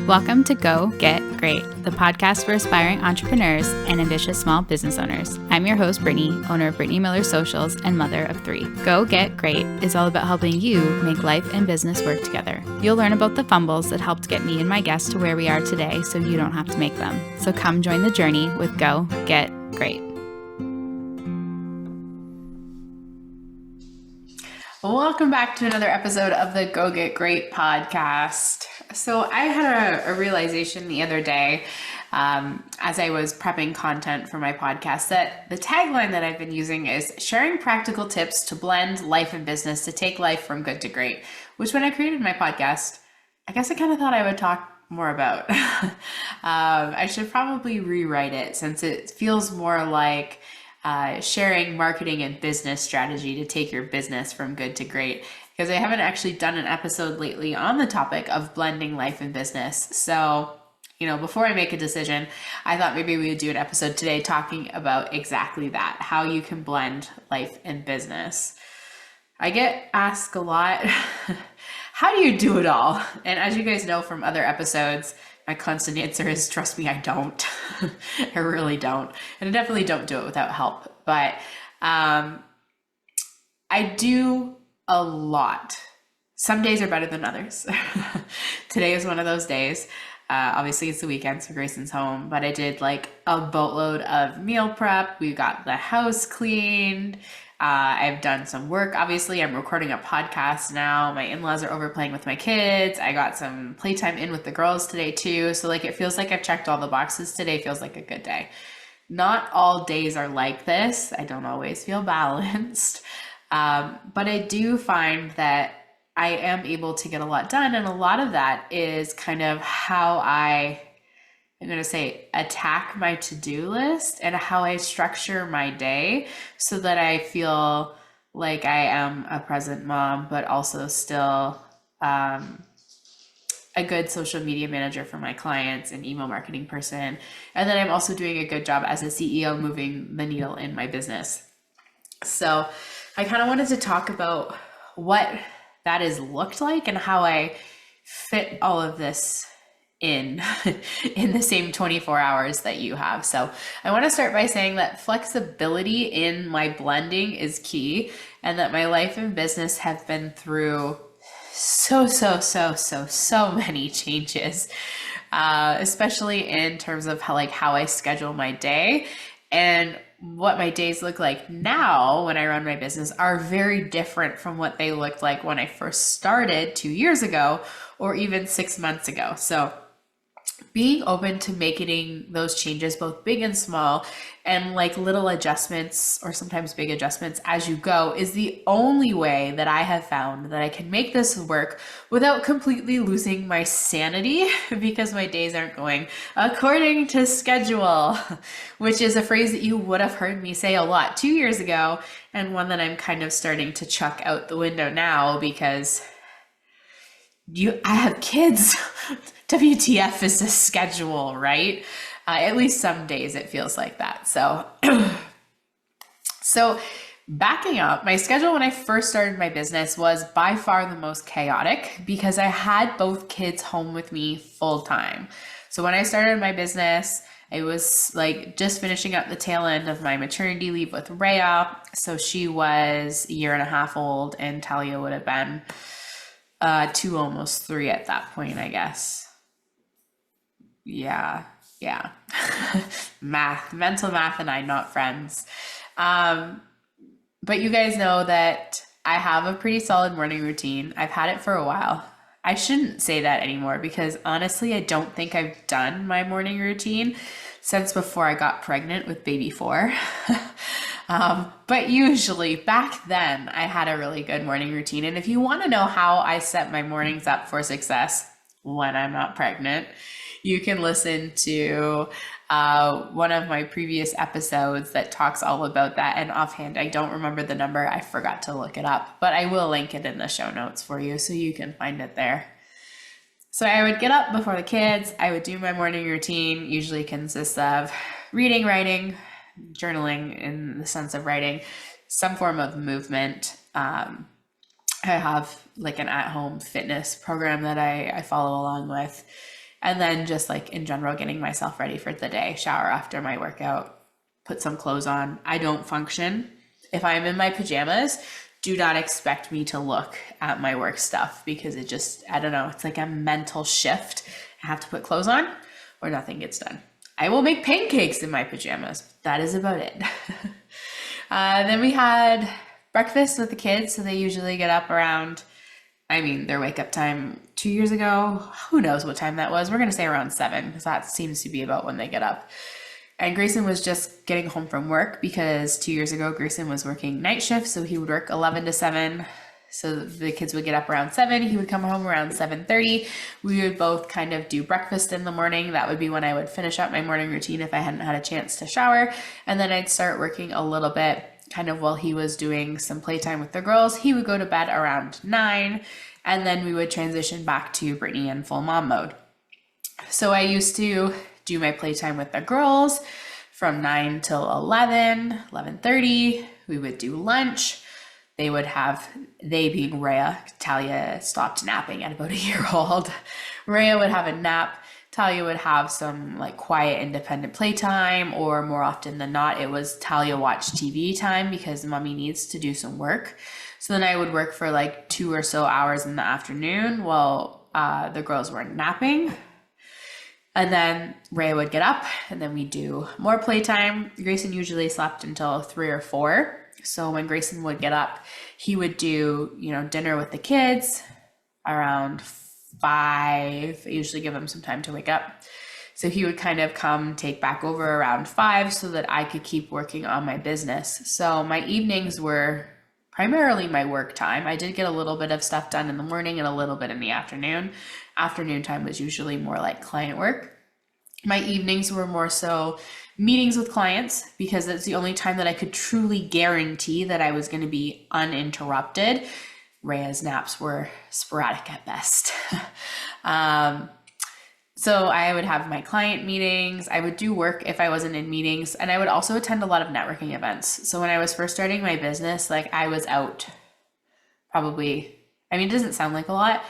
Welcome to Go Get Great, the podcast for aspiring entrepreneurs and ambitious small business owners. I'm your host, Brittany, owner of Brittany Miller Socials and mother of 3. Go Get Great is all about helping you make life and business work together. You'll learn about the fumbles that helped get me and my guests to where we are today so you don't have to make them. So come join the journey with Go Get Great. Welcome back to another episode of the Go Get Great podcast. So I had a realization the other day as I was prepping content for my podcast that the tagline that I've been using is sharing practical tips to blend life and business to take life from good to great, which when I created my podcast, I guess I kind of thought I would talk more about. I should probably rewrite it since it feels more like sharing marketing and business strategy to take your business from good to great, because I haven't actually done an episode lately on the topic of blending life and business. So, before I make a decision, I thought maybe we would do an episode today talking about exactly that, how you can blend life and business. I get asked a lot, how do you do it all? And as you guys know from other episodes, my constant answer is, trust me, I don't. I really don't. And I definitely don't do it without help. But I do a lot. Some days are better than others. Today is one of those days. Obviously, it's the weekend, so Grayson's home. But I did like a boatload of meal prep. We got the house cleaned. I've done some work. Obviously, I'm recording a podcast now. My in-laws are over playing with my kids. I got some playtime in with the girls today too. So it feels like I've checked all the boxes. Today feels like a good day. Not all days are like this. I don't always feel balanced. But I do find that I am able to get a lot done. And a lot of that is kind of how I'm going to say, attack my to-do list and how I structure my day so that I feel like I am a present mom, but also still a good social media manager for my clients and email marketing person. And then I'm also doing a good job as a CEO moving the needle in my business. So I kind of wanted to talk about what that has looked like and how I fit all of this in the same 24 hours that you have. So I want to start by saying that flexibility in my blending is key, and that my life and business have been through so many changes, especially in terms of how I schedule my day. And what my days look like now when I run my business are very different from what they looked like when I first started 2 years ago or even 6 months ago. So being open to making those changes, both big and small, and little adjustments or sometimes big adjustments as you go, is the only way that I have found that I can make this work without completely losing my sanity, because my days aren't going according to schedule, which is a phrase that you would have heard me say a lot 2 years ago, and one that I'm kind of starting to chuck out the window now because I have kids. WTF is the schedule, right? At least some days it feels like that. So backing up, my schedule when I first started my business was by far the most chaotic because I had both kids home with me full time. So when I started my business, I was just finishing up the tail end of my maternity leave with Rhea. So she was a year and a half old, and Talia would have been 2, almost 3 at that point, I guess. Yeah. Mental math and I, not friends. But you guys know that I have a pretty solid morning routine. I've had it for a while. I shouldn't say that anymore because honestly, I don't think I've done my morning routine since before I got pregnant with baby 4. But usually back then I had a really good morning routine. And if you want to know how I set my mornings up for success when I'm not pregnant, you can listen to one of my previous episodes that talks all about that. And offhand, I don't remember the number. I forgot to look it up, but I will link it in the show notes for you so you can find it there. So I would get up before the kids. I would do my morning routine, usually consists of reading, writing, journaling in the sense of writing, some form of movement. I have an at-home fitness program that I follow along with. And then just like in general, getting myself ready for the day, shower after my workout, put some clothes on. I don't function. If I'm in my pajamas, do not expect me to look at my work stuff because it just, I don't know, it's like a mental shift. I have to put clothes on or nothing gets done. I will make pancakes in my pajamas. That is about it. Then we had breakfast with the kids. So they usually get up around, their wake up time 2 years ago, who knows what time that was. We're going to say around 7 because that seems to be about when they get up. And Grayson was just getting home from work because 2 years ago, Grayson was working night shift. So he would work 11 to 7. So the kids would get up around 7. He would come home around 7:30. We would both kind of do breakfast in the morning. That would be when I would finish up my morning routine if I hadn't had a chance to shower. And then I'd start working a little bit kind of while he was doing some playtime with the girls. He would go to bed around 9. And then we would transition back to Brittany in full mom mode. So I used to do my playtime with the girls from 9 till 11:30. We would do lunch. They being Rhea, Talia stopped napping at about a year old. Rhea would have a nap. Talia would have some like quiet independent playtime, or more often than not, it was Talia watch TV time because mommy needs to do some work. So then I would work for like 2 or so hours in the afternoon while the girls were napping. And then Rhea would get up and then we'd do more playtime. Grayson usually slept until 3 or 4. So when Grayson would get up, he would do, dinner with the kids around 5. I usually give him some time to wake up. So he would kind of come take back over around 5 so that I could keep working on my business. So my evenings were primarily my work time. I did get a little bit of stuff done in the morning and a little bit in the afternoon. Afternoon time was usually more like client work. My evenings were more so meetings with clients because that's the only time that I could truly guarantee that I was going to be uninterrupted. Rhea's naps were sporadic at best. So I would have my client meetings. I would do work if I wasn't in meetings, and I would also attend a lot of networking events. So when I was first starting my business, like I was out probably, it doesn't sound like a lot,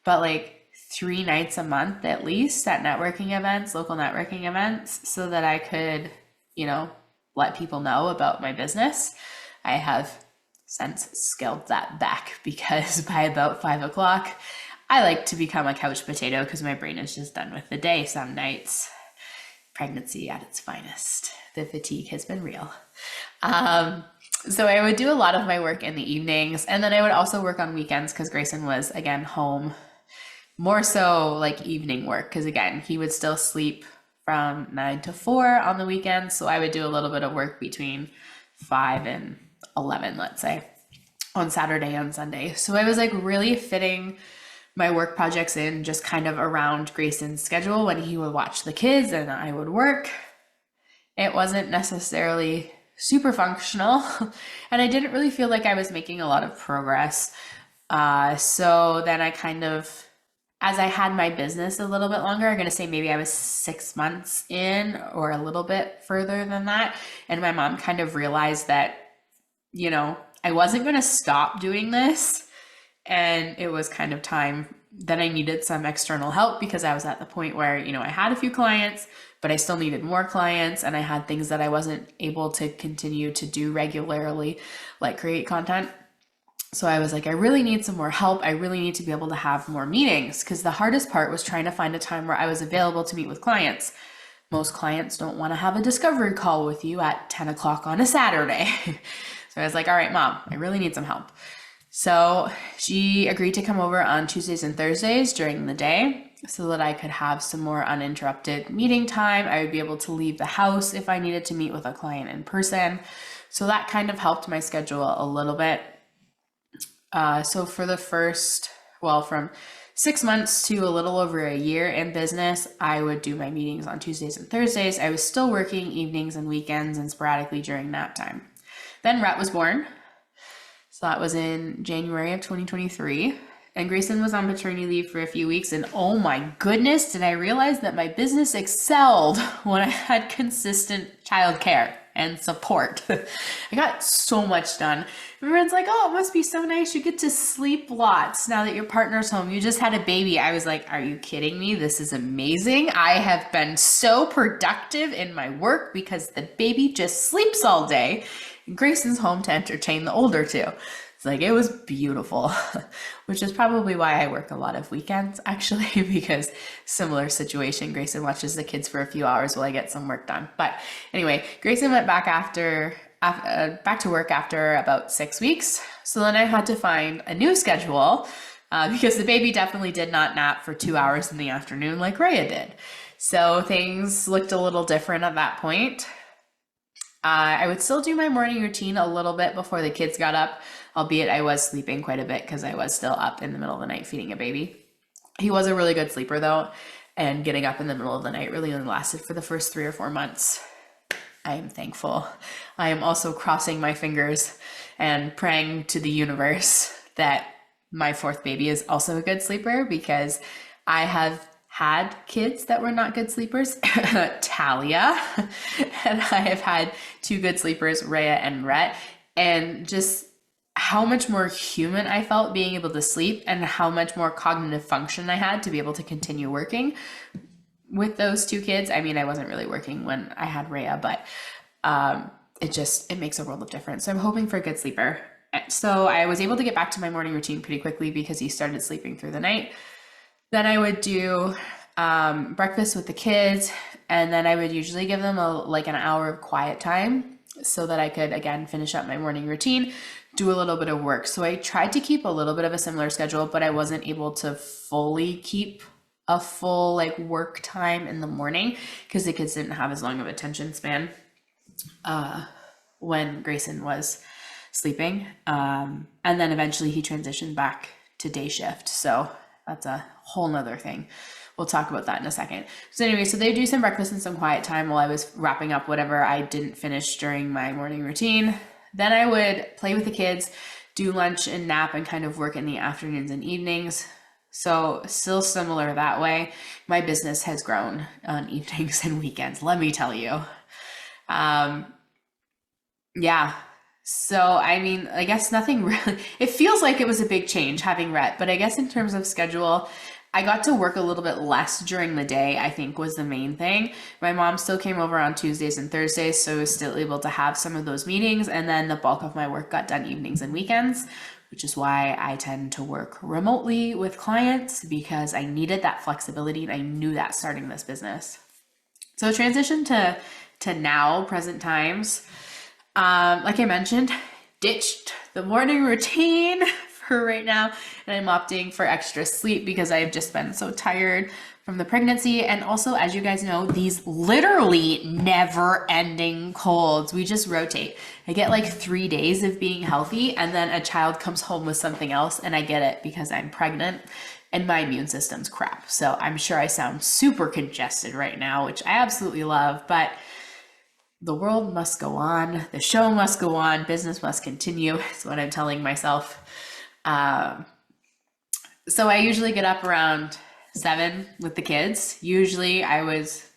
but like 3 nights a month at least at networking events, local networking events, so that I could, let people know about my business. I have since scaled that back because by about 5 o'clock, I like to become a couch potato because my brain is just done with the day some nights. Pregnancy at its finest. The fatigue has been real. So I would do a lot of my work in the evenings, and then I would also work on weekends because Grayson was, again, home. More so like evening work because, again, he would still sleep from 9 to 4 on the weekends. So I would do a little bit of work between 5 and 11, let's say, on Saturday and Sunday. So I was like really fitting my work projects in just kind of around Grayson's schedule when he would watch the kids and I would work. It wasn't necessarily super functional and I didn't really feel like I was making a lot of progress. So then I kind of, as I had my business a little bit longer, I'm going to say maybe I was 6 months in or a little bit further than that. And my mom kind of realized that, I wasn't going to stop doing this. And it was kind of time that I needed some external help because I was at the point where, I had a few clients, but I still needed more clients. And I had things that I wasn't able to continue to do regularly, like create content. So I was like, I really need some more help. I really need to be able to have more meetings because the hardest part was trying to find a time where I was available to meet with clients. Most clients don't want to have a discovery call with you at 10 o'clock on a Saturday. So I was like, all right, Mom, I really need some help. So she agreed to come over on Tuesdays and Thursdays during the day so that I could have some more uninterrupted meeting time. I would be able to leave the house if I needed to meet with a client in person. So that kind of helped my schedule a little bit. So for the from 6 months to a little over a year in business, I would do my meetings on Tuesdays and Thursdays. I was still working evenings and weekends and sporadically during that time. Then Rhett was born. So that was in January of 2023. And Grayson was on maternity leave for a few weeks. And oh my goodness, did I realize that my business excelled when I had consistent childcare. and support. I got so much done. Everyone's like, oh, it must be so nice. You get to sleep lots now that your partner's home. You just had a baby. I was like, are you kidding me? This is amazing. I have been so productive in my work because the baby just sleeps all day. And Grayson's home to entertain the older two. It's like, it was beautiful, which is probably why I work a lot of weekends, actually, because similar situation. Grayson watches the kids for a few hours while I get some work done. But anyway, Grayson went back back to work after about 6 weeks. So then I had to find a new schedule because the baby definitely did not nap for 2 hours in the afternoon like Rhea did. So things looked a little different at that point. I would still do my morning routine a little bit before the kids got up, albeit I was sleeping quite a bit because I was still up in the middle of the night feeding a baby. He was a really good sleeper though, and getting up in the middle of the night really only lasted for the first 3 or 4 months. I am thankful. I am also crossing my fingers and praying to the universe that my 4th baby is also a good sleeper, because I have had kids that were not good sleepers, Talia, and I have had 2 good sleepers, Rhea and Rhett, and just how much more human I felt being able to sleep and how much more cognitive function I had to be able to continue working with those 2 kids. I mean, I wasn't really working when I had Rhea, but it makes a world of difference. So I'm hoping for a good sleeper. So I was able to get back to my morning routine pretty quickly because he started sleeping through the night. Then I would do breakfast with the kids, and then I would usually give them an hour of quiet time so that I could, again, finish up my morning routine, do a little bit of work. So I tried to keep a little bit of a similar schedule, but I wasn't able to fully keep a full work time in the morning because the kids didn't have as long of attention span when Grayson was sleeping. And then eventually he transitioned back to day shift. So that's a whole nother thing. We'll talk about that in a second. So anyway, so they do some breakfast and some quiet time while I was wrapping up whatever I didn't finish during my morning routine. Then I would play with the kids, do lunch and nap, and kind of work in the afternoons and evenings. So still similar that way. My business has grown on evenings and weekends, let me tell you. Yeah. So, I mean, I guess nothing really, it feels like it was a big change having Rhett, but I guess in terms of schedule, I got to work a little bit less during the day, I think was the main thing. My mom still came over on Tuesdays and Thursdays, so I was still able to have some of those meetings. And then the bulk of my work got done evenings and weekends, which is why I tend to work remotely with clients, because I needed that flexibility and I knew that starting this business. So transition to now, present times. Like I mentioned, ditched the morning routine for right now, and I'm opting for extra sleep because I've just been so tired from the pregnancy. And also, as you guys know, these literally never ending colds, we just rotate. I get 3 days of being healthy, and then a child comes home with something else, and I get it because I'm pregnant and my immune system's crap. So I'm sure I sound super congested right now, which I absolutely love, but the world must go on, the show must go on, business must continue, is what I'm telling myself. So I usually get up around 7 with the kids. Usually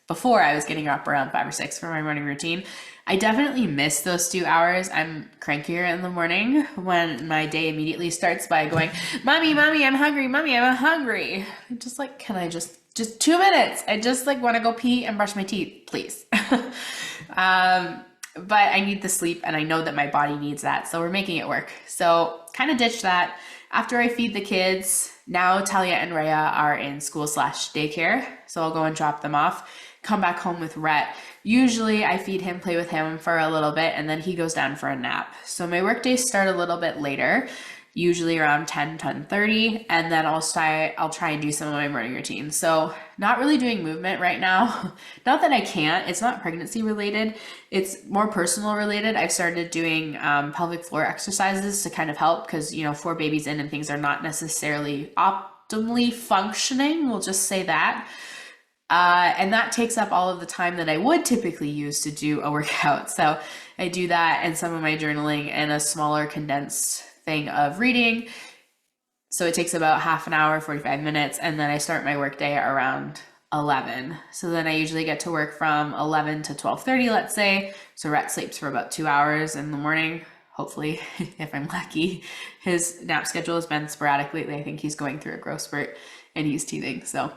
before I was getting up around 5 or 6 for my morning routine. I definitely miss those 2 hours. I'm crankier in the morning when my day immediately starts by going, mommy, I'm hungry. Mommy, I'm hungry. I'm just can I just 2 minutes? I just want to go pee and brush my teeth, please. But I need the sleep, and I know that my body needs that. So we're making it work. So kind of ditch that. After I feed the kids, now Talia and Rhea are in school/daycare. So I'll go and drop them off, come back home with Rhett. Usually I feed him, play with him for a little bit, and then he goes down for a nap. So my work days start a little bit later, usually around 10:30, and then I'll try and do some of my morning routine. So not really doing movement right now. Not that I can't, it's not pregnancy related, it's more personal related. I've started doing pelvic floor exercises to kind of help, because 4 babies in and things are not necessarily optimally functioning, we'll just say that. And that takes up all of the time that I would typically use to do a workout. So I do that and some of my journaling and a smaller condensed thing of reading. So it takes about half an hour, 45 minutes. And then I start my workday around 11. So then I usually get to work from 11 to 12:30, let's say. So Rhett sleeps for about 2 hours in the morning. Hopefully, if I'm lucky. His nap schedule has been sporadic lately. I think he's going through a growth spurt and he's teething. So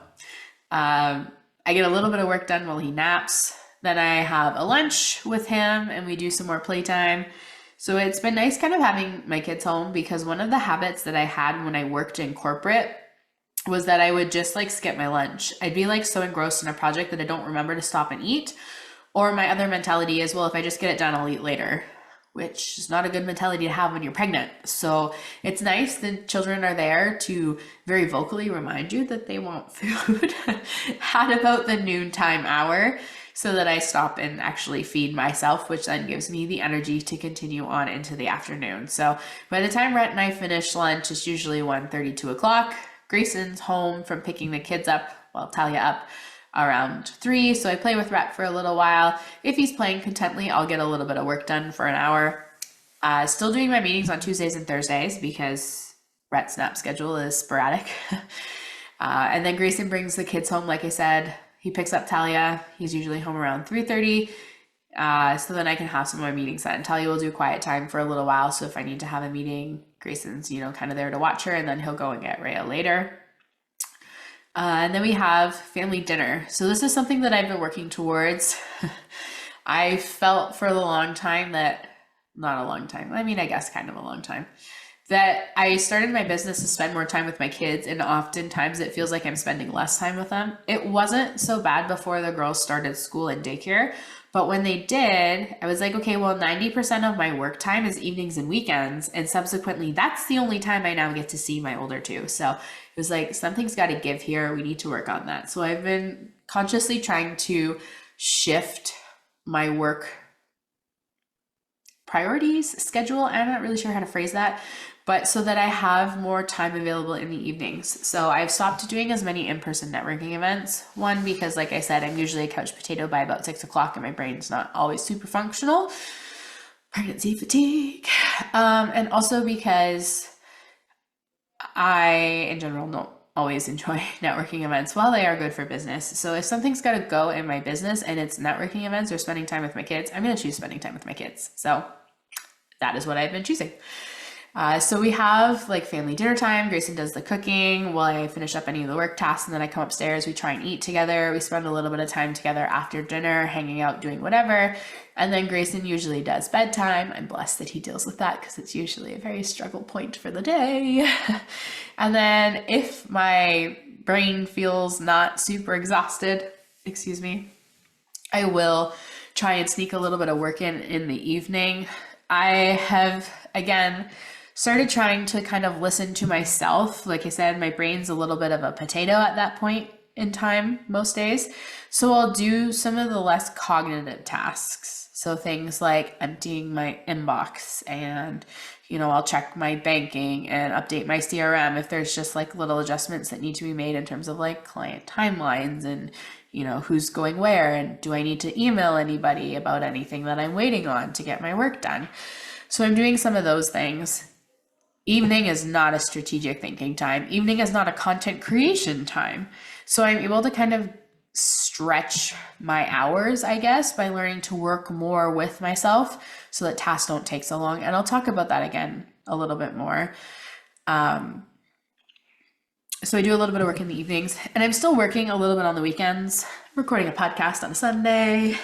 I get a little bit of work done while he naps. Then I have a lunch with him and we do some more playtime. So it's been nice kind of having my kids home, because one of the habits that I had when I worked in corporate was that I would just like skip my lunch. I'd be like so engrossed in a project that I don't remember to stop and eat. Or my other mentality is, well, if I just get it done, I'll eat later, which is not a good mentality to have when you're pregnant. So it's nice that children are there to very vocally remind you that they want food at about the noontime hour, so that I stop and actually feed myself, which then gives me the energy to continue on into the afternoon. So by the time Rhett and I finish lunch, it's usually 1:30, 2 o'clock. Grayson's home from picking the kids up, well, Talia up, around 3. So I play with Rhett for a little while. If he's playing contently, I'll get a little bit of work done for an hour. Still doing my meetings on Tuesdays and Thursdays because Rhett's nap schedule is sporadic. And then Grayson brings the kids home, like I said. He picks up Talia. He's usually home around 3:30. So then I can have some more meetings then. Talia will do quiet time for a little while. So if I need to have a meeting, Grayson's, kind of there to watch her, and then he'll go and get Rhea later. And then we have family dinner. So this is something that I've been working towards. I felt for a long time that, not a long time, I mean, I guess kind of a long time, that I started my business to spend more time with my kids, and oftentimes it feels like I'm spending less time with them. It wasn't so bad before the girls started school and daycare, but when they did, I was like, okay, well, 90% of my work time is evenings and weekends, and subsequently, that's the only time I now get to see my older two. So it was like, something's got to give here. We need to work on that. So I've been consciously trying to shift my work priorities, schedule. I'm not really sure how to phrase that, but so that I have more time available in the evenings. So I've stopped doing as many in-person networking events. One, because like I said, I'm usually a couch potato by about 6 o'clock and my brain's not always super functional. Pregnancy fatigue. And also because I, in general, don't always enjoy networking events. While they are good for business. So if something's got to go in my business and it's networking events or spending time with my kids, I'm going to choose spending time with my kids. So that is what I've been choosing. So we have like family dinner time. Grayson does the cooking while I finish up any of the work tasks, and then I come upstairs. We try and eat together. We spend a little bit of time together after dinner, hanging out, doing whatever. And then Grayson usually does bedtime. I'm blessed that he deals with that because it's usually a very struggle point for the day. And then if my brain feels not super exhausted, I will try and sneak a little bit of work in the evening. I have, again, started trying to kind of listen to myself. Like I said, my brain's a little bit of a potato at that point in time most days. So I'll do some of the less cognitive tasks. So things like emptying my inbox and, I'll check my banking and update my CRM if there's just like little adjustments that need to be made in terms of like client timelines and, who's going where, and do I need to email anybody about anything that I'm waiting on to get my work done. So I'm doing some of those things. Evening is not a strategic thinking time. Evening is not a content creation time. So I'm able to kind of stretch my hours, I guess, by learning to work more with myself so that tasks don't take so long. And I'll talk about that again a little bit more. So I do a little bit of work in the evenings, and I'm still working a little bit on the weekends, recording a podcast on a Sunday.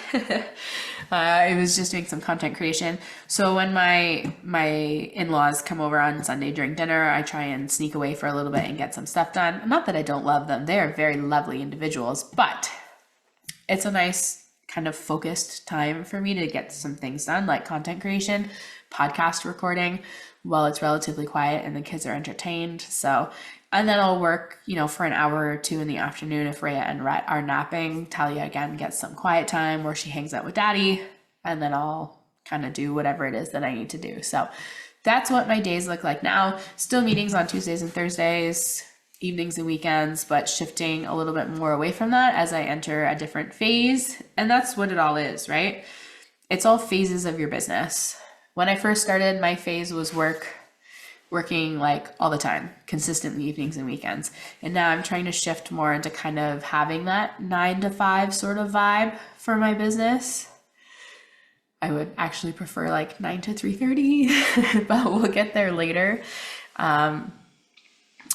I was just doing some content creation. So when my in-laws come over on Sunday during dinner, I try and sneak away for a little bit and get some stuff done. Not that I don't love them. They are very lovely individuals, but it's a nice kind of focused time for me to get some things done, like content creation, podcast recording, while it's relatively quiet and the kids are entertained. So, and then I'll work, for an hour or two in the afternoon if Rhea and Rhett are napping. Talia again gets some quiet time where she hangs out with daddy, and then I'll kind of do whatever it is that I need to do. So that's what my days look like now. Still meetings on Tuesdays and Thursdays, evenings and weekends, but shifting a little bit more away from that as I enter a different phase. And that's what it all is, right? It's all phases of your business. When I first started, my phase was work working like all the time, consistently evenings and weekends. And now I'm trying to shift more into kind of having that 9 to 5 sort of vibe for my business. I would actually prefer like 9 to 3:30, but we'll get there later. And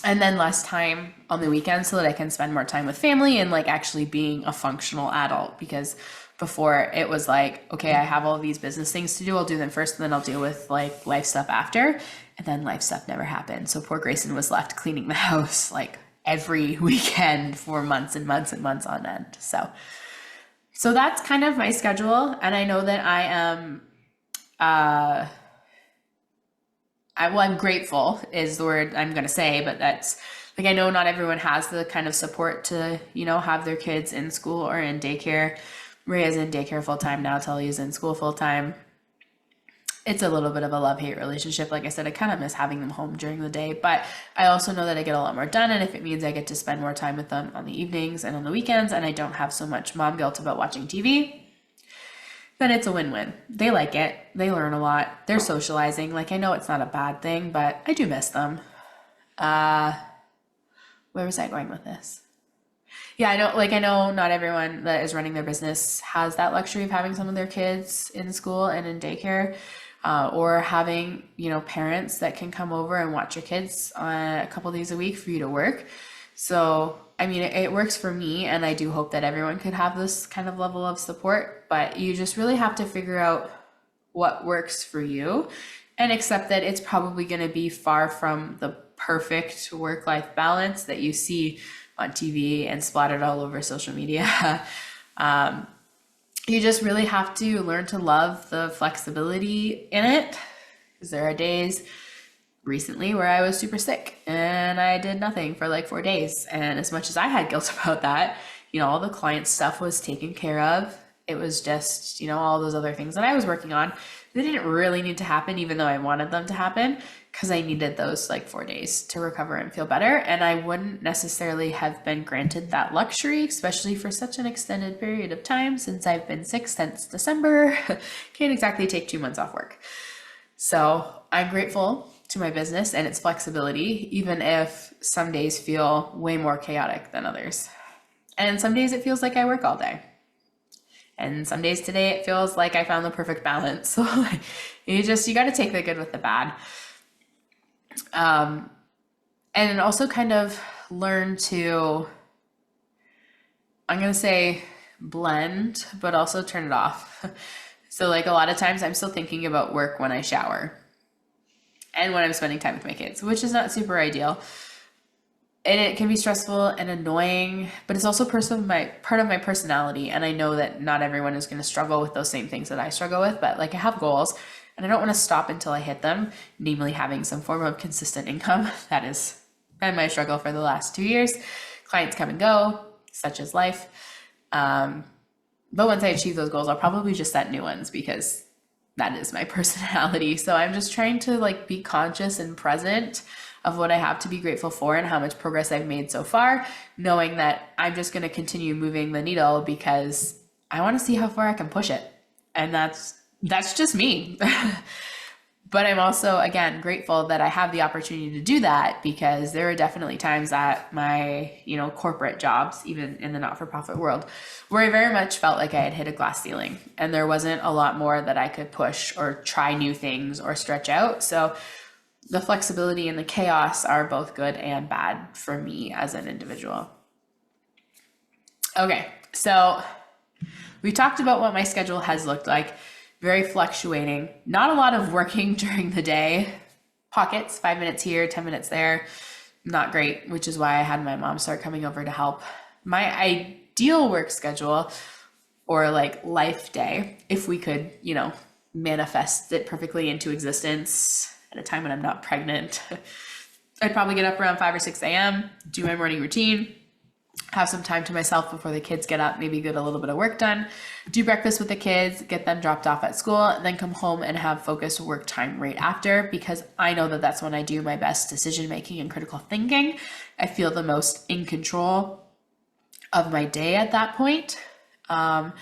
then less time on the weekends so that I can spend more time with family and like actually being a functional adult. Because before it was like, okay, I have all of these business things to do. I'll do them first and then I'll deal with like life stuff after. And then life stuff never happened. So poor Grayson was left cleaning the house like every weekend for months and months and months on end. So that's kind of my schedule. And I know that I am, I'm grateful is the word I'm going to say, but that's like, I know not everyone has the kind of support to, have their kids in school or in daycare. Maria's in daycare full time now. Tully's in school full time. It's a little bit of a love-hate relationship. Like I said, I kind of miss having them home during the day, but I also know that I get a lot more done. And if it means I get to spend more time with them on the evenings and on the weekends, and I don't have so much mom guilt about watching TV, then it's a win-win. They like it. They learn a lot. They're socializing. Like, I know it's not a bad thing, but I do miss them. Where was I going with this? Yeah, I know not everyone that is running their business has that luxury of having some of their kids in school and in daycare, or having, parents that can come over and watch your kids a couple days a week for you to work. So, I mean, it works for me, and I do hope that everyone could have this kind of level of support, but you just really have to figure out what works for you and accept that it's probably going to be far from the perfect work-life balance that you see on TV and splattered all over social media. You just really have to learn to love the flexibility in it, because there are days recently where I was super sick and I did nothing for like 4 days. And as much as I had guilt about that, all the client stuff was taken care of. It was just, all those other things that I was working on. They didn't really need to happen, even though I wanted them to happen, because I needed those like 4 days to recover and feel better. And I wouldn't necessarily have been granted that luxury, especially for such an extended period of time, since I've been sick since December. Can't exactly take 2 months off work. So I'm grateful to my business and its flexibility, even if some days feel way more chaotic than others. And some days it feels like I work all day. And some days today it feels like I found the perfect balance. So you got to take the good with the bad. And also kind of learn to, I'm going to say blend, but also turn it off. So like a lot of times I'm still thinking about work when I shower and when I'm spending time with my kids, which is not super ideal. And it can be stressful and annoying, but it's also part of my personality. And I know that not everyone is going to struggle with those same things that I struggle with, but like I have goals and I don't want to stop until I hit them, namely having some form of consistent income. That has been my struggle for the last 2 years. Clients come and go, such as life. But once I achieve those goals, I'll probably just set new ones because that is my personality. So I'm just trying to like be conscious and present of what I have to be grateful for and how much progress I've made so far, knowing that I'm just going to continue moving the needle because I want to see how far I can push it. And that's just me. But I'm also, again, grateful that I have the opportunity to do that, because there are definitely times at my, corporate jobs, even in the not-for-profit world, where I very much felt like I had hit a glass ceiling and there wasn't a lot more that I could push or try new things or stretch out. So the flexibility and the chaos are both good and bad for me as an individual. Okay, so we talked about what my schedule has looked like. Very fluctuating, not a lot of working during the day, pockets, 5 minutes here, 10 minutes there, not great, which is why I had my mom start coming over to help. My ideal work schedule, or like life day, if we could, manifest it perfectly into existence at a time when I'm not pregnant, I'd probably get up around 5 or 6 a.m., do my morning routine, have some time to myself before the kids get up, maybe get a little bit of work done, do breakfast with the kids, get them dropped off at school, and then come home and have focused work time right after, because I know that that's when I do my best decision-making and critical thinking. I feel the most in control of my day at that point. And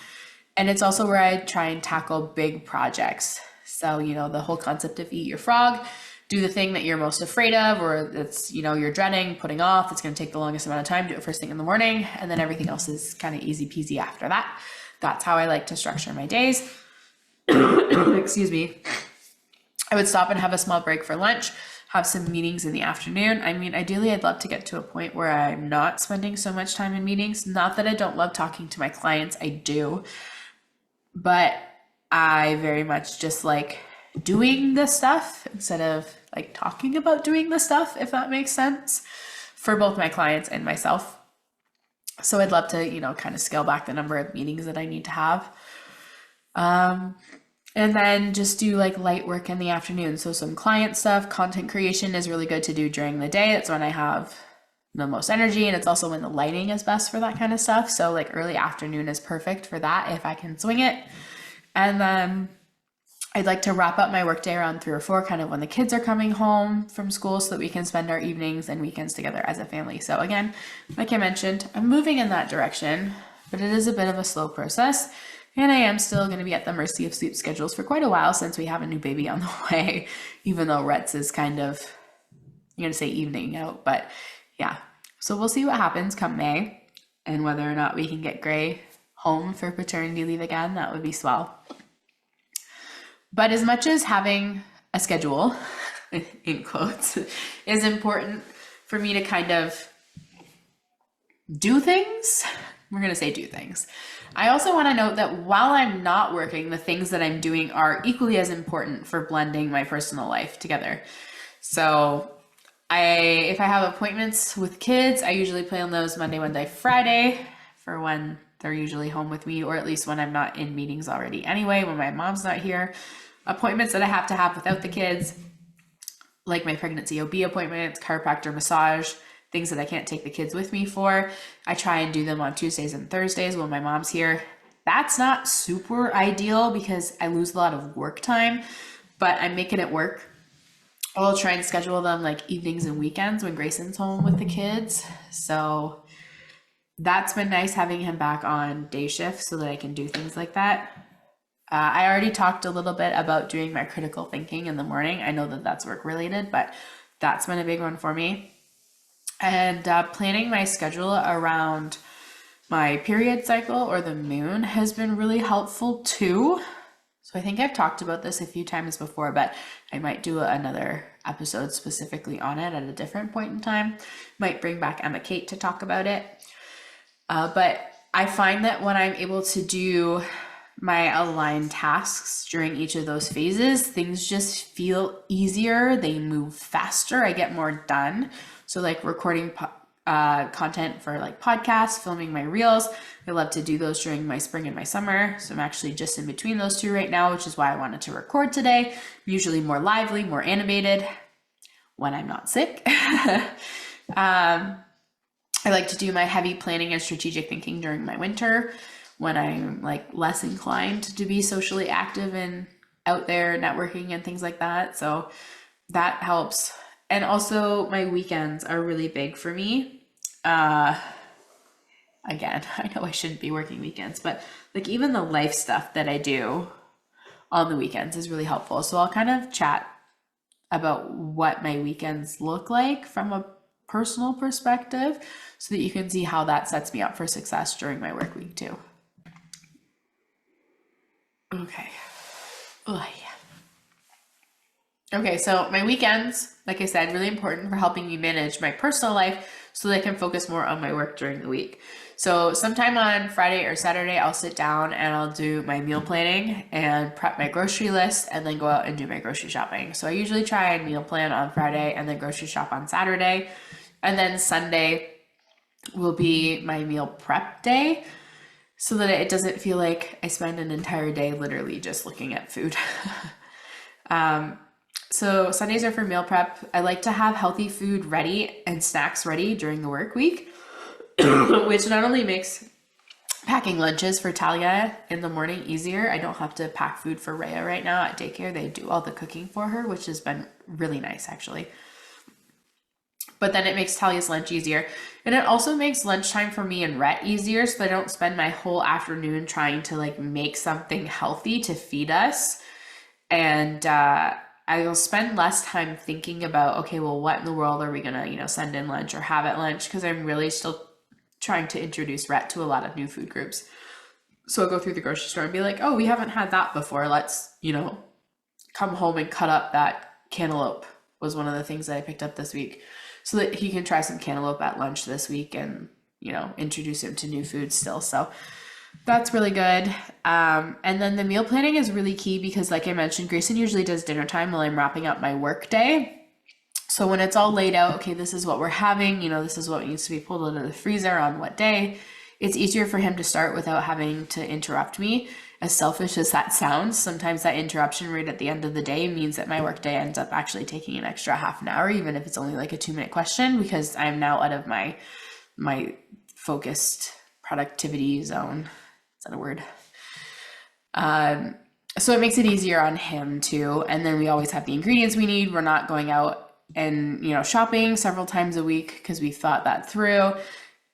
it's also where I try and tackle big projects. So, the whole concept of eat your frog, do the thing that you're most afraid of, or that's, you're dreading, putting off, it's going to take the longest amount of time, do it first thing in the morning, and then everything else is kind of easy peasy after that. That's how I like to structure my days. Excuse me. I would stop and have a small break for lunch, have some meetings in the afternoon. I mean, ideally, I'd love to get to a point where I'm not spending so much time in meetings. Not that I don't love talking to my clients, I do, but I very much just like doing the stuff instead of like talking about doing the stuff, if that makes sense, for both my clients and myself. So I'd love to, kind of scale back the number of meetings that I need to have. And then just do like light work in the afternoon. So some client stuff, content creation is really good to do during the day. It's when I have the most energy, and it's also when the lighting is best for that kind of stuff. So like early afternoon is perfect for that if I can swing it. And then I'd like to wrap up my workday around 3 or 4, kind of when the kids are coming home from school, so that we can spend our evenings and weekends together as a family. So again, like I mentioned, I'm moving in that direction, but it is a bit of a slow process. And I am still going to be at the mercy of sleep schedules for quite a while, since we have a new baby on the way, even though Rhett's is kind of, I'm going to say evening out, but yeah. So we'll see what happens come May, and whether or not we can get Gray home for paternity leave again. That would be swell. But as much as having a schedule, in quotes, is important for me to kind of do things, we're going to say do things, I also want to note that while I'm not working, the things that I'm doing are equally as important for blending my personal life together. So if I have appointments with kids, I usually plan those Monday, Wednesday, Friday for when they're usually home with me, or at least when I'm not in meetings already anyway, when my mom's not here. Appointments that I have to have without the kids, like my pregnancy OB appointments, chiropractor, massage, things that I can't take the kids with me for, I try and do them on Tuesdays and Thursdays when my mom's here. That's not super ideal because I lose a lot of work time, but I'm making it work. I'll try and schedule them like evenings and weekends when Grayson's home with the kids. So that's been nice having him back on day shift so that I can do things like that. I already talked a little bit about doing my critical thinking in the morning. I know that that's work related, but that's been a big one for me. And planning my schedule around my period cycle or the moon has been really helpful too. So I think I've talked about this a few times before, but I might do another episode specifically on it at a different point in time. Might bring back Emma Kate to talk about it. But I find that when I'm able to do my aligned tasks during each of those phases, things just feel easier. They move faster. I get more done. So like recording content for like podcasts, filming my reels, I love to do those during my spring and my summer. So I'm actually just in between those two right now, which is why I wanted to record today. I'm usually more lively, more animated when I'm not sick. I like to do my heavy planning and strategic thinking during my winter, when I'm like less inclined to be socially active and out there networking and things like that. So that helps. And also my weekends are really big for me. Again, I know I shouldn't be working weekends, but like even the life stuff that I do on the weekends is really helpful. So I'll kind of chat about what my weekends look like from a personal perspective so that you can see how that sets me up for success during my work week too. Okay. Oh, yeah. Okay, so my weekends, like I said, really important for helping me manage my personal life so that I can focus more on my work during the week. So sometime on Friday or Saturday, I'll sit down and I'll do my meal planning and prep my grocery list and then go out and do my grocery shopping. So I usually try and meal plan on Friday and then grocery shop on Saturday. And then Sunday will be my meal prep day, so that it doesn't feel like I spend an entire day literally just looking at food. So Sundays are for meal prep. I like to have healthy food ready and snacks ready during the work week, which not only makes packing lunches for Talia in the morning easier. I don't have to pack food for Rhea right now at daycare. They do all the cooking for her, which has been really nice actually. But then it makes Talia's lunch easier. And it also makes lunchtime for me and Rhett easier, so I don't spend my whole afternoon trying to like make something healthy to feed us. And I'll spend less time thinking about, okay, well, what in the world are we gonna, send in lunch or have at lunch? Because I'm really still trying to introduce Rhett to a lot of new food groups. So I'll go through the grocery store and be like, oh, we haven't had that before. Let's, come home and cut up that cantaloupe was one of the things that I picked up this week so that he can try some cantaloupe at lunch this week and, introduce him to new foods still. So that's really good. And then the meal planning is really key because like I mentioned, Grayson usually does dinner time while I'm wrapping up my work day. So when it's all laid out, okay, this is what we're having, this is what needs to be pulled out of the freezer on what day, it's easier for him to start without having to interrupt me. As selfish as that sounds, sometimes that interruption right at the end of the day means that my work day ends up actually taking an extra half an hour, even if it's only like a 2-minute question, because I'm now out of my focused productivity zone. Is that a word? So it makes it easier on him too. And then we always have the ingredients we need. We're not going out and, shopping several times a week because we thought that through.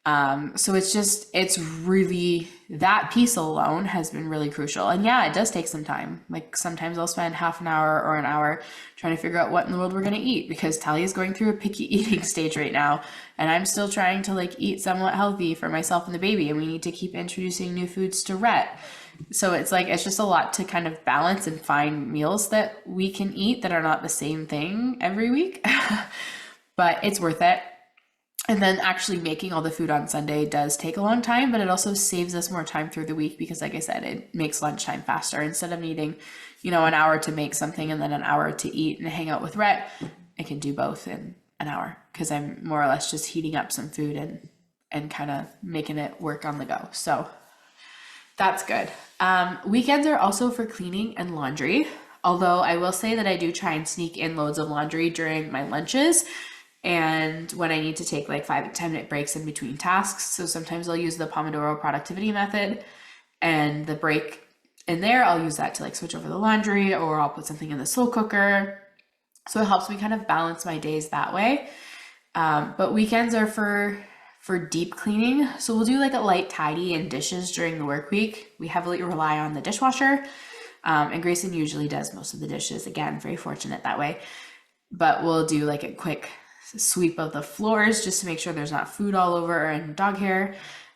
So it's really, that piece alone has been really crucial. And yeah, it does take some time. Like sometimes I'll spend half an hour or an hour trying to figure out what in the world we're going to eat because Talia is going through a picky eating stage right now. And I'm still trying to like eat somewhat healthy for myself and the baby. And we need to keep introducing new foods to Rhett. So it's just a lot to kind of balance and find meals that we can eat that are not the same thing every week, but it's worth it. And then actually making all the food on Sunday does take a long time, but it also saves us more time through the week because like I said, it makes lunchtime faster. Instead of needing, an hour to make something and then an hour to eat and hang out with Rhett, I can do both in an hour because I'm more or less just heating up some food and kind of making it work on the go. So that's good. Weekends are also for cleaning and laundry, although I will say that I do try and sneak in loads of laundry during my lunches and when I need to take like 5 to 10-minute breaks in between tasks. So sometimes I'll use the Pomodoro productivity method and the break in there, I'll use that to like switch over the laundry or I'll put something in the slow cooker. So it helps me kind of balance my days that way. But weekends are for deep cleaning. So we'll do like a light tidy and dishes during the work week. We heavily rely on the dishwasher. And Grayson usually does most of the dishes. Again, very fortunate that way. But we'll do like a quick sweep of the floors just to make sure there's not food all over and dog hair.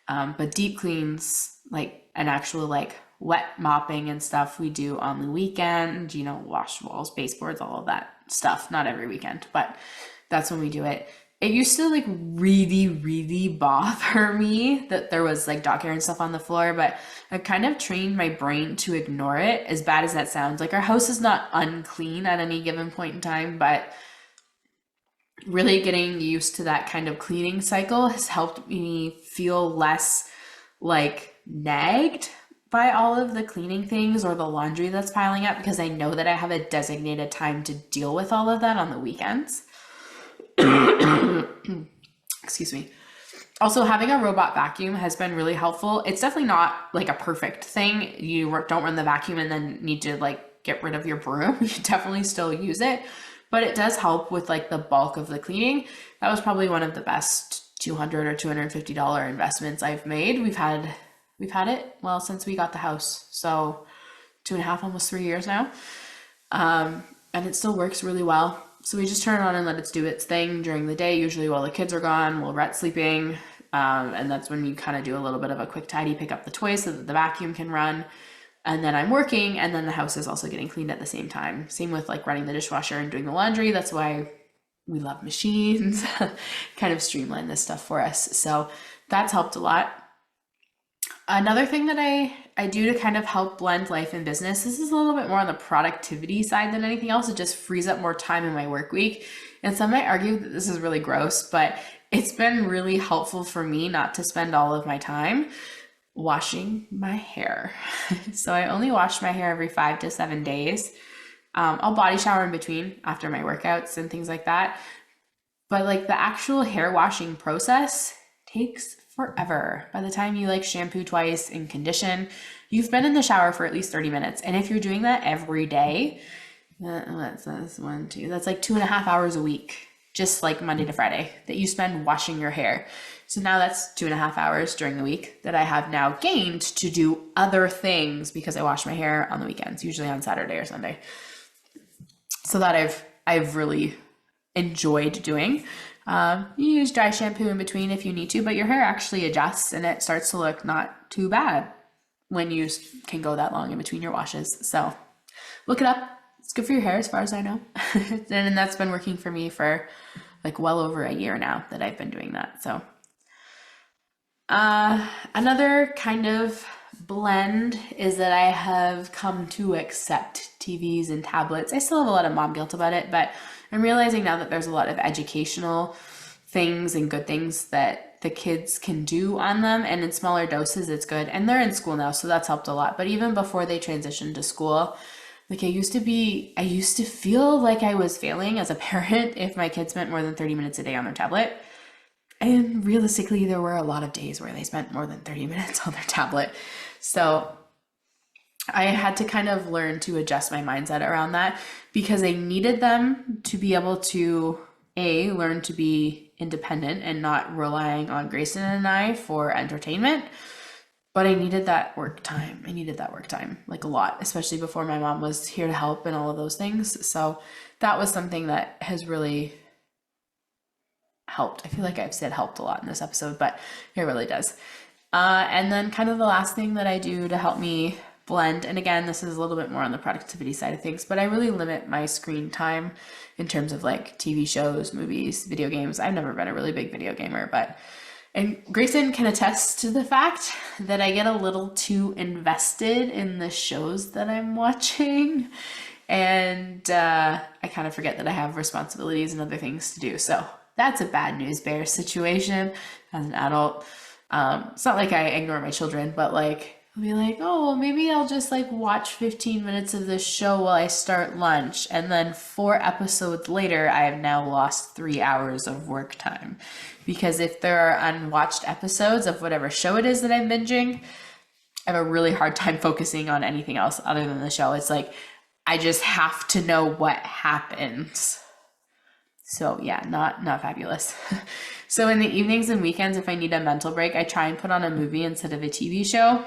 But deep cleans, like an actual like wet mopping and stuff we do on the weekend, wash walls, baseboards, all of that stuff. Not every weekend, but that's when we do it. It used to like really, really bother me that there was like dog hair and stuff on the floor, but I've kind of trained my brain to ignore it, as bad as that sounds. Like our house is not unclean at any given point in time, but really getting used to that kind of cleaning cycle has helped me feel less like nagged by all of the cleaning things or the laundry that's piling up because I know that I have a designated time to deal with all of that on the weekends. Excuse me. Also, having a robot vacuum has been really helpful. It's definitely not like a perfect thing. You don't run the vacuum and then need to like get rid of your broom. You definitely still use it, but it does help with like the bulk of the cleaning. That was probably one of the best $200 or $250 investments I've made. We've had it, well, since we got the house. So 2.5, almost 3 years now. And it still works really well. So we just turn it on and let it do its thing during the day, usually while the kids are gone, while Rhett's sleeping. And that's when you kind of do a little bit of a quick tidy, pick up the toys so that the vacuum can run. And then I'm working and then the house is also getting cleaned at the same time. Same with like running the dishwasher and doing the laundry. That's why we love machines, kind of streamline this stuff for us. So that's helped a lot. Another thing that I do to kind of help blend life and business, this is a little bit more on the productivity side than anything else. It just frees up more time in my work week. And some might argue that this is really gross, but it's been really helpful for me not to spend all of my time washing my hair. So I only wash my hair every 5 to 7 days. I'll body shower in between after my workouts and things like that. But like the actual hair washing process takes forever. By the time you like shampoo twice and condition, you've been in the shower for at least 30 minutes. And if you're doing that every day, that's like 2.5 hours a week, just like Monday to Friday that you spend washing your hair. So now that's 2.5 hours during the week that I have now gained to do other things because I wash my hair on the weekends, usually on Saturday or Sunday. So that I've really enjoyed doing. You use dry shampoo in between if you need to, but your hair actually adjusts and it starts to look not too bad when you can go that long in between your washes. So look it up. It's good for your hair as far as I know. And that's been working for me for like well over a year now that I've been doing that. So another kind of blend is that I have come to accept TVs and tablets. I still have a lot of mom guilt about it, but I'm realizing now that there's a lot of educational things and good things that the kids can do on them, and in smaller doses it's good. And they're in school now, so that's helped a lot. But even before they transitioned to school, like I used to feel like I was failing as a parent if my kids spent more than 30 minutes a day on their tablet. And realistically, there were a lot of days where they spent more than 30 minutes on their tablet. So I had to kind of learn to adjust my mindset around that, because I needed them to be able to learn to be independent and not relying on Grayson and I for entertainment. But I needed that work time. Like a lot, especially before my mom was here to help and all of those things. So that was something that has really helped. I feel like I've said helped a lot in this episode, but it really does. And then kind of the last thing that I do to help me blend, and again, this is a little bit more on the productivity side of things, but I really limit my screen time in terms of like TV shows, movies, video games. I've never been a really big video gamer, and Grayson can attest to the fact that I get a little too invested in the shows that I'm watching, and I kind of forget that I have responsibilities and other things to do. So that's a bad news bear situation as an adult. It's not like I ignore my children, but like I'll be like, oh, maybe I'll just like watch 15 minutes of this show while I start lunch. And then 4 episodes later, I have now lost 3 hours of work time. Because if there are unwatched episodes of whatever show it is that I'm binging, I have a really hard time focusing on anything else other than the show. It's like, I just have to know what happens. So yeah, not fabulous. So in the evenings and weekends, if I need a mental break, I try and put on a movie instead of a TV show.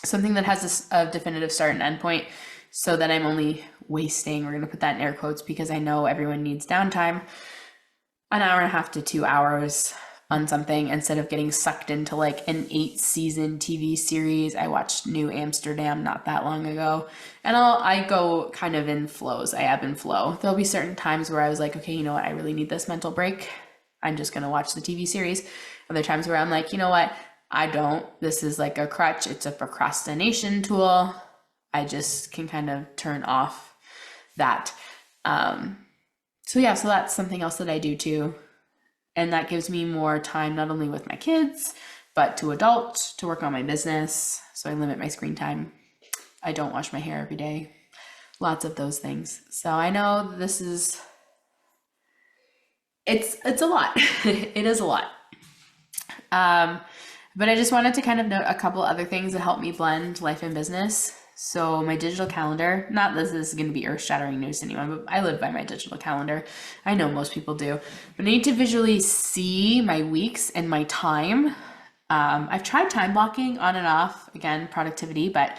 Something that has a definitive start and end point, so that I'm only wasting, we're going to put that in air quotes because I know everyone needs downtime, an hour and a half to 2 hours on something instead of getting sucked into like an 8-season TV series. I watched New Amsterdam not that long ago, and I go kind of in flows. I ebb and flow. There'll be certain times where I was like, okay, you know what? I really need this mental break. I'm just going to watch the TV series. Other times where I'm like, you know what? I don't. This is like a crutch. It's a procrastination tool. I just can kind of turn off that. So that's something else that I do too. And that gives me more time, not only with my kids, but to adult, to work on my business. So I limit my screen time. I don't wash my hair every day. Lots of those things. So I know this is, it's a lot. It is a lot. But I just wanted to kind of note a couple other things that help me blend life and business. So my digital calendar, not that this is going to be earth-shattering news to anyone, but I live by my digital calendar. I know most people do, but I need to visually see my weeks and my time. I've tried time blocking on and off, again, productivity, but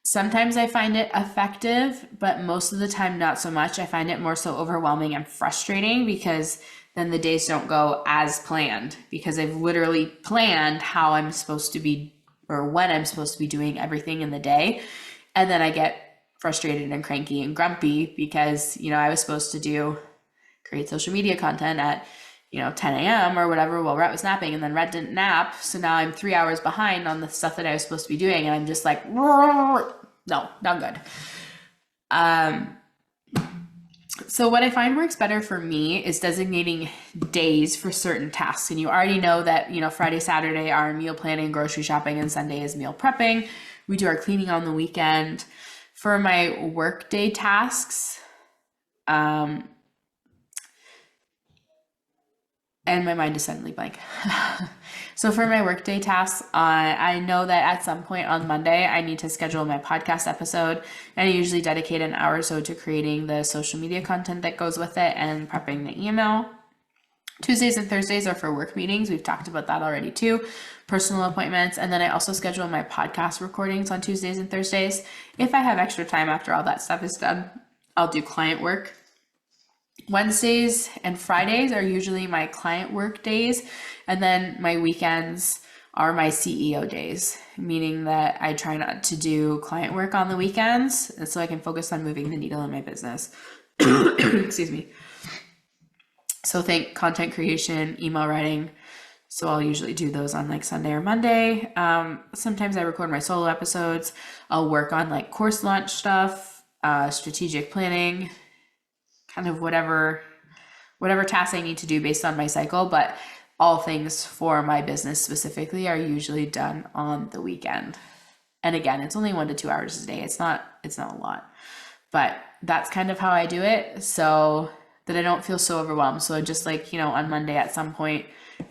sometimes I find it effective, but most of the time not so much. I find it more so overwhelming and frustrating because then the days don't go as planned, because I've literally planned how I'm supposed to be or when I'm supposed to be doing everything in the day. And then I get frustrated and cranky and grumpy because, I was supposed to create social media content at, 10 a.m. or whatever while Rhett was napping, and then Rhett didn't nap. So now I'm 3 hours behind on the stuff that I was supposed to be doing. And I'm just like, no, not good. So what I find works better for me is designating days for certain tasks. And you already know that, Friday, Saturday are meal planning, grocery shopping, and Sunday is meal prepping. We do our cleaning on the weekend. For my workday tasks, and my mind is suddenly blank. So for my workday tasks, I know that at some point on Monday, I need to schedule my podcast episode, and I usually dedicate an hour or so to creating the social media content that goes with it and prepping the email. Tuesdays and Thursdays are for work meetings. We've talked about that already too. Personal appointments. And then I also schedule my podcast recordings on Tuesdays and Thursdays if I have extra time after all that stuff is done. I'll do client work. Wednesdays and Fridays are usually my client work days, and then my weekends are my CEO days, meaning that I try not to do client work on the weekends, and so I can focus on moving the needle in my business. Excuse me. So think content creation, email writing. So I'll usually do those on like Sunday or Monday. Sometimes I record my solo episodes. I'll work on like course launch stuff, strategic planning, kind of whatever tasks I need to do based on my cycle. But all things for my business specifically are usually done on the weekend. And again, it's only 1 to 2 hours a day. It's not a lot, but that's kind of how I do it, so that I don't feel so overwhelmed. So just like, on Monday at some point,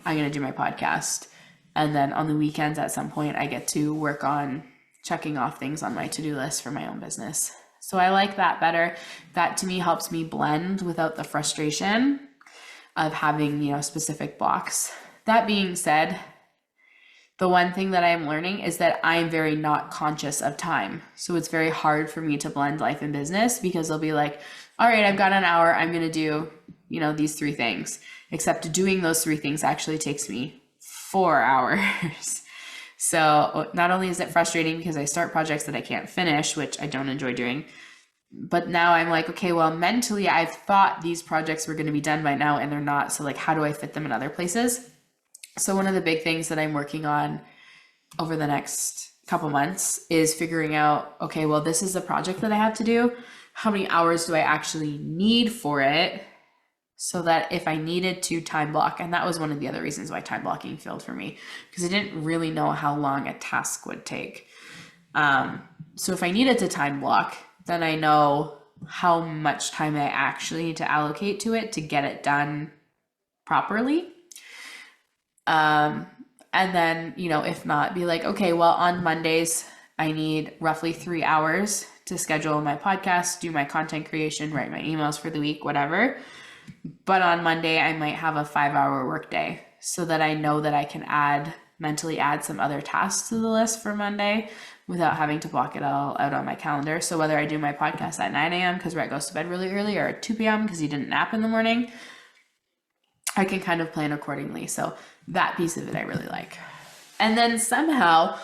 I'm going to do my podcast. And then on the weekends at some point, I get to work on checking off things on my to-do list for my own business. So I like that better. That to me helps me blend without the frustration of having, specific blocks. That being said, the one thing that I'm learning is that I'm very not conscious of time. So it's very hard for me to blend life and business, because I'll be like, all right, I've got an hour. I'm going to do, these 3 things. Except doing those 3 things actually takes me 4 hours. So not only is it frustrating because I start projects that I can't finish, which I don't enjoy doing, but now I'm like, okay, well, mentally I've thought these projects were going to be done by now and they're not. So like, how do I fit them in other places? So one of the big things that I'm working on over the next couple months is figuring out, okay, well, this is a project that I have to do. How many hours do I actually need for it? So that if I needed to time block, and that was one of the other reasons why time blocking failed for me, because I didn't really know how long a task would take. So if I needed to time block, then I know how much time I actually need to allocate to it to get it done properly. And then, if not, be like, okay, well, on Mondays, I need roughly 3 hours to schedule my podcast, do my content creation, write my emails for the week, whatever. But on Monday, I might have a 5-hour workday, so that I know that I can mentally add some other tasks to the list for Monday without having to block it all out on my calendar. So whether I do my podcast at 9 a.m. because Rhett goes to bed really early, or at 2 p.m. because he didn't nap in the morning, I can kind of plan accordingly. So that piece of it I really like. And then somehow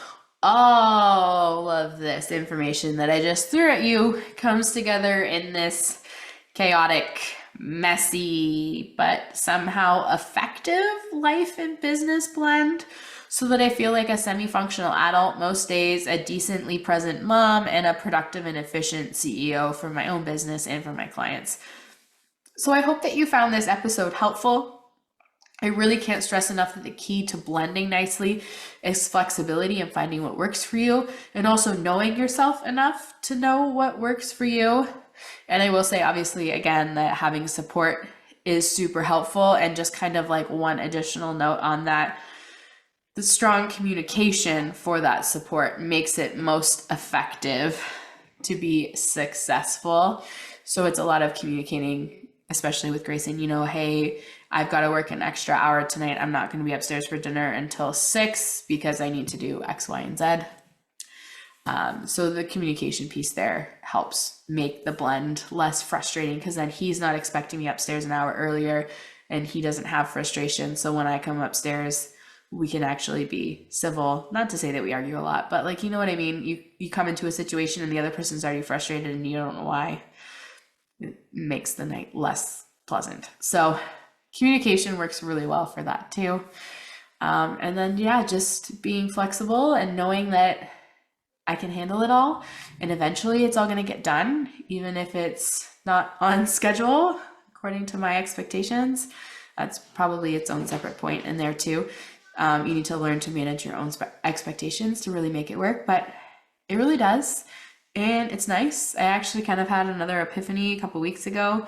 all of this information that I just threw at you comes together in this chaotic, messy, but somehow effective life and business blend, so that I feel like a semi-functional adult most days, a decently present mom, and a productive and efficient CEO for my own business and for my clients. So I hope that you found this episode helpful. I really can't stress enough that the key to blending nicely is flexibility and finding what works for you, and also knowing yourself enough to know what works for you. And I will say, obviously, again, that having support is super helpful. And just kind of like one additional note on that, the strong communication for that support makes it most effective to be successful. So it's a lot of communicating, especially with Grayson, hey, I've got to work an extra hour tonight. I'm not going to be upstairs for dinner until 6 because I need to do X, Y, and Z. So the communication piece there helps make the blend less frustrating, because then he's not expecting me upstairs an hour earlier and he doesn't have frustration. So when I come upstairs, we can actually be civil. Not to say that we argue a lot, but like, you know what I mean? You come into a situation and the other person's already frustrated and you don't know why. It makes the night less pleasant. So communication works really well for that too. And then, just being flexible and knowing that I can handle it all, and eventually it's all going to get done, even if it's not on schedule according to my expectations. That's probably its own separate point in there too. You need to learn to manage your own expectations to really make it work, but it really does. And it's nice. I actually kind of had another epiphany a couple weeks ago.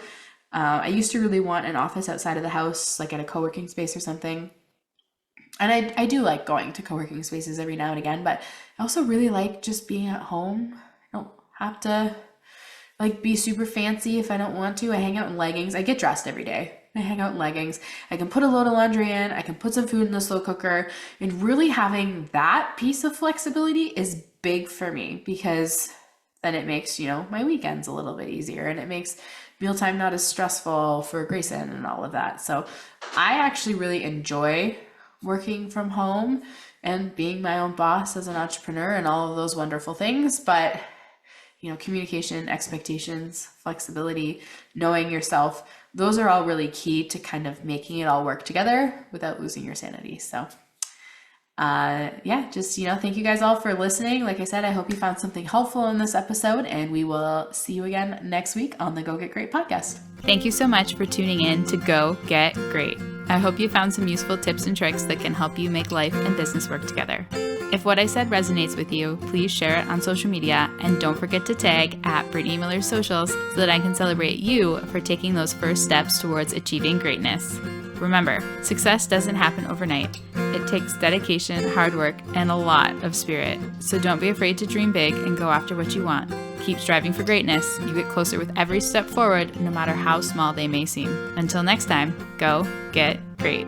I used to really want an office outside of the house, like at a co-working space or something. And I do like going to co-working spaces every now and again, but I also really like just being at home. I don't have to like be super fancy if I don't want to. I hang out in leggings. I get dressed every day. I hang out in leggings. I can put a load of laundry in. I can put some food in the slow cooker. And really having that piece of flexibility is big for me, because then it makes, my weekends a little bit easier, and it makes mealtime not as stressful for Grayson and all of that. So I actually really enjoy working from home and being my own boss as an entrepreneur and all of those wonderful things. But, communication, expectations, flexibility, knowing yourself, those are all really key to kind of making it all work together without losing your sanity. So thank you guys all for listening. Like I said, I hope you found something helpful in this episode, and we will see you again next week on the Go Get Great podcast. Thank you so much for tuning in to Go Get Great. I hope you found some useful tips and tricks that can help you make life and business work together. If what I said resonates with you, please share it on social media, and don't forget to tag at Brittany Miller's socials so that I can celebrate you for taking those first steps towards achieving greatness. Remember, success doesn't happen overnight. It takes dedication, hard work, and a lot of spirit. So don't be afraid to dream big and go after what you want. Keep striving for greatness. You get closer with every step forward, no matter how small they may seem. Until next time, go get great.